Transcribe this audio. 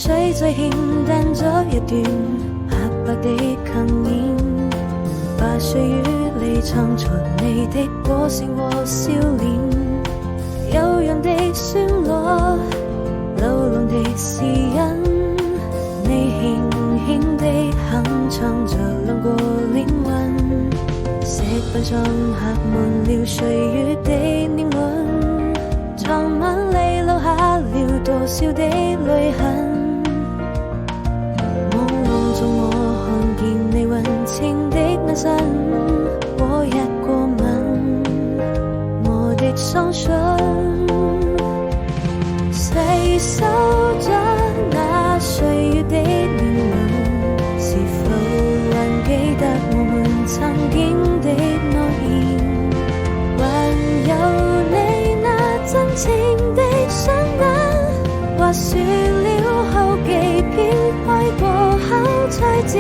水再欠淡咗一段白白的強顏，把歲月裏藏藏你的歌聲和笑臉，悠揚的旋律，流浪的詩音，你輕輕地哼唱着兩個靈魂，石板上刻滿了歲月的年輪，藏晚裏留下了多少的淚痕，朦朧中我看見你溫情的眼神和一個吻，我的雙唇細數着那歲月的年輪，是否還記得我們曾經的諾言，還有你那真情的雙眼，滑雪了好幾遍，愛過後才知